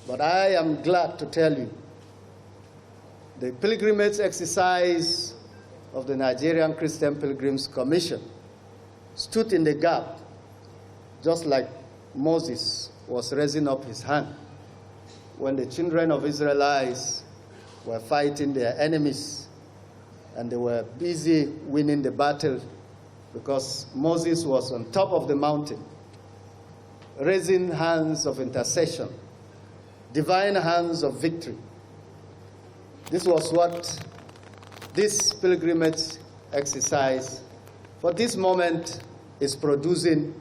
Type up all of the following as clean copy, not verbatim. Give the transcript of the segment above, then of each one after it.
But I am glad to tell you, the pilgrimage exercise of the Nigerian Christian Pilgrims Commission stood in the gap, just like Moses was raising up his hand when the children of Israelites were fighting their enemies, and they were busy winning the battle because Moses was on top of the mountain, raising hands of intercession, divine hands of victory. This was what this pilgrimage exercise for this moment is producing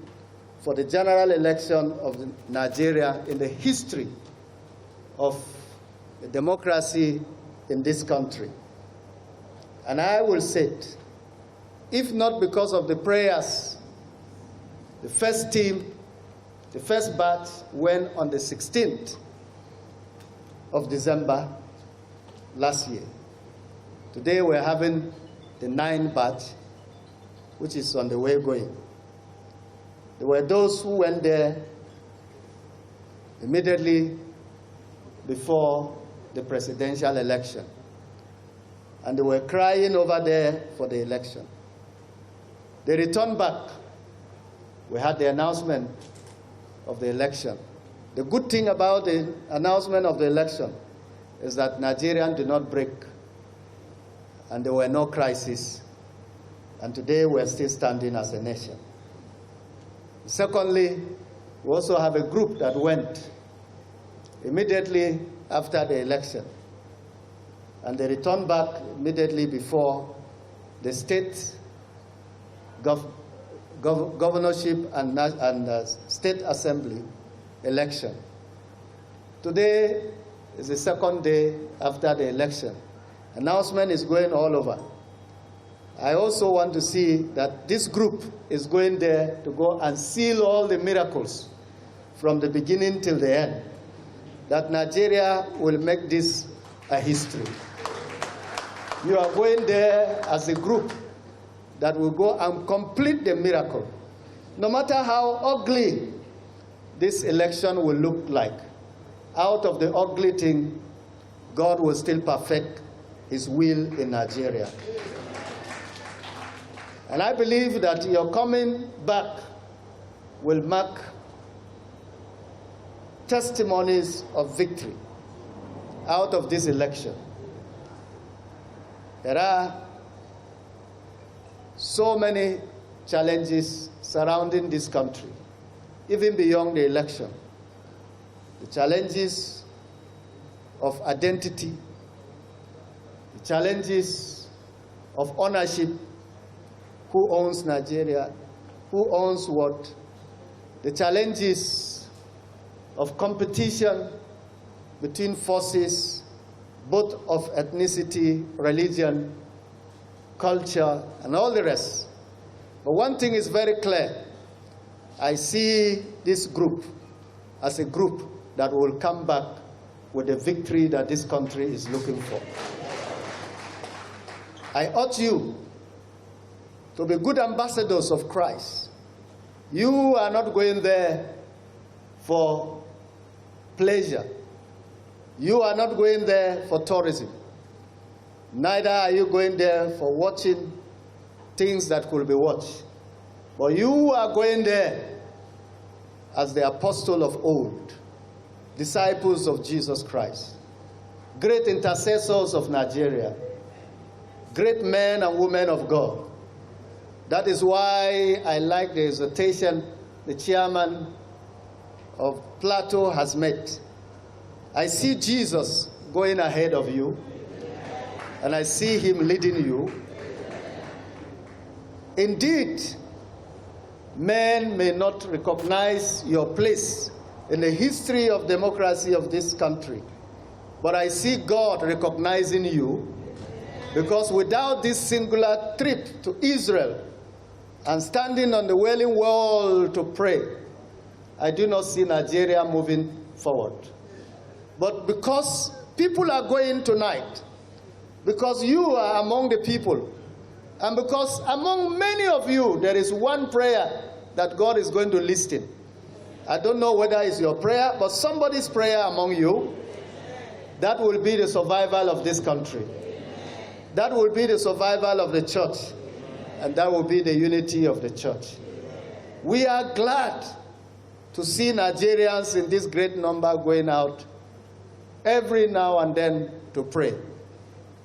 for the general election of Nigeria in the history of democracy in this country. And I will say it, if not because of the prayers, the first team, the first batch went on the 16th of December last year. Today we're having the 9th batch, which is on the way going. There were those who went there immediately before the presidential election, and they were crying over there for the election. They returned back. We had the announcement of the election. The good thing about the announcement of the election is that Nigerians did not break, and there were no crises. And today we're still standing as a nation. Secondly, we also have a group that went immediately after the election, and they returned back immediately before the state governorship and state assembly election. Today is the second day after the election. Announcement is going all over. I also want to see that this group is going there to go and seal all the miracles from the beginning till the end, that Nigeria will make this a history. You are going there as a group that will go and complete the miracle. No matter how ugly this election will look like, out of the ugly thing, God will still perfect his will in Nigeria. And I believe that your coming back will mark testimonies of victory out of this election. There are so many challenges surrounding this country, even beyond the election. The challenges of identity, the challenges of ownership. Who owns Nigeria? Who owns what? The challenges of competition between forces, both of ethnicity, religion, culture, and all the rest. But one thing is very clear. I see this group as a group that will come back with the victory that this country is looking for. I urge you to be good ambassadors of Christ. You are not going there for pleasure. You are not going there for tourism. Neither are you going there for watching things that could be watched. But you are going there as the apostle of old, disciples of Jesus Christ, great intercessors of Nigeria, great men and women of God. That is why I like the exhortation the chairman of Plateau has made. I see Jesus going ahead of you, and I see him leading you. Indeed, men may not recognize your place in the history of democracy of this country, but I see God recognizing you, because without this singular trip to Israel and standing on the Wailing Wall to pray, I do not see Nigeria moving forward. But because people are going tonight, because you are among the people, and because among many of you there is one prayer that God is going to listen, I don't know whether it's your prayer, but somebody's prayer among you, that will be the survival of this country. That will be the survival of the church, and that will be the unity of the church. We are glad to see Nigerians in this great number going out every now and then to pray.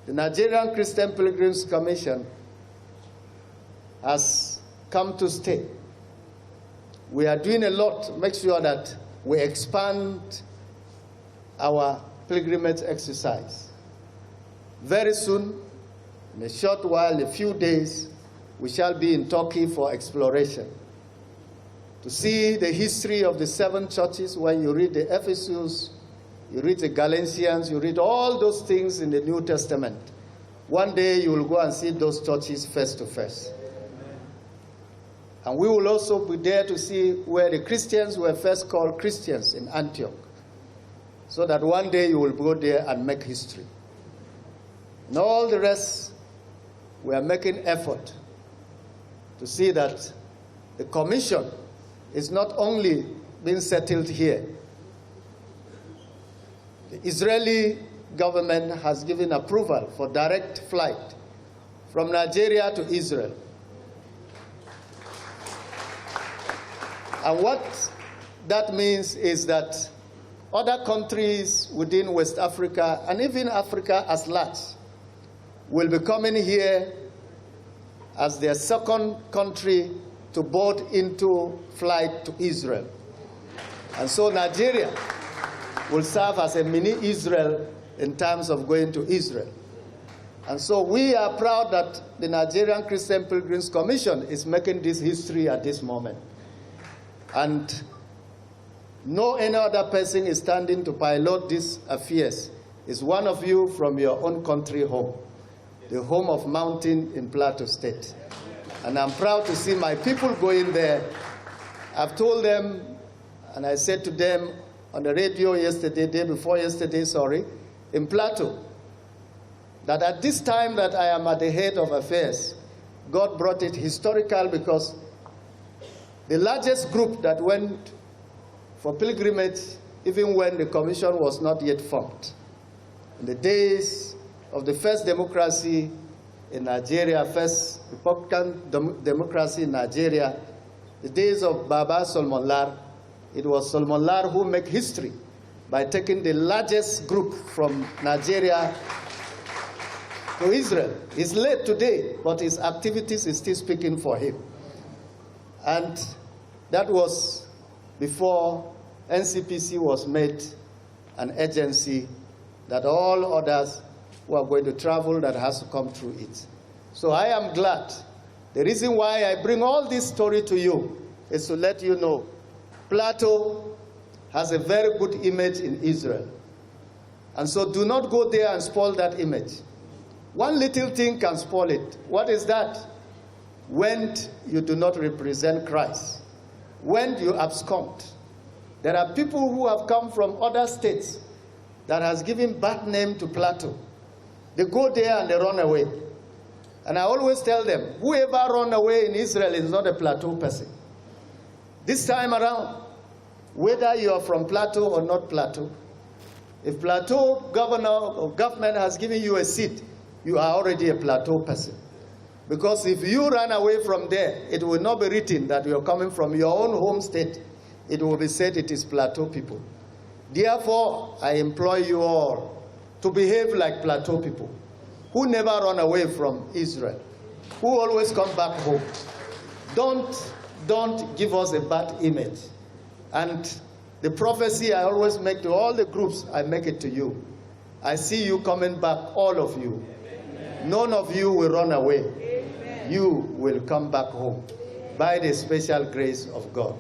The Nigerian Christian Pilgrims Commission has come to stay. We are doing a lot to make sure that we expand our pilgrimage exercise. Very soon, in a short while, a few days, we shall be in Turkey for exploration. To see the history of the 7 churches. When you read the Ephesus, you read the Galatians, you read all those things in the New Testament. One day you will go and see those churches face to face. And we will also be there to see where the Christians were first called Christians in Antioch, so that one day you will go there and make history. And all the rest, we are making effort to see that the commission is not only being settled here. The Israeli government has given approval for direct flight from Nigeria to Israel. And what that means is that other countries within West Africa, and even Africa as large, will be coming here as their second country to board into flight to Israel. And so Nigeria will serve as a mini Israel in terms of going to Israel. And so we are proud that the Nigerian Christian Pilgrims Commission is making this history at this moment. And no any other person is standing to pilot these affairs. It's one of you from your own country home, the home of mountain in Plateau State. And I'm proud to see my people going there. I've told them, and I said to them on the radio yesterday, day before yesterday, sorry, in Plateau, that at this time that I am at the head of affairs, God brought it historical, because the largest group that went for pilgrimage, even when the commission was not yet formed, in the days of the first democracy in Nigeria, first Republican democracy in Nigeria, the days of Baba Solomon Lar, it was Solomon Lar who made history by taking the largest group from Nigeria to Israel. He's late today, but his activities is still speaking for him. And that was before NCPC was made an agency that all others who are going to travel that has to come through it. So I am glad. The reason why I bring all this story to you is to let you know Plateau has a very good image in Israel. And so do not go there and spoil that image. One little thing can spoil it. What is that? When you do not represent Christ. When you abscond. There are people who have come from other states that has given bad name to Plateau. They go there and they run away. And I always tell them, whoever run away in Israel is not a Plateau person. This time around, whether you are from Plateau or not Plateau, if Plateau governor or government has given you a seat, you are already a Plateau person. Because if you run away from there, it will not be written that you are coming from your own home state. It will be said it is Plateau people. Therefore, I implore you all to behave like Plateau people, who never run away from Israel, who always come back home. Don't give us a bad image. And the prophecy I always make to all the groups, I make it to you. I see you coming back, all of you. Amen. None of you will run away. Amen. You will come back home by the special grace of God.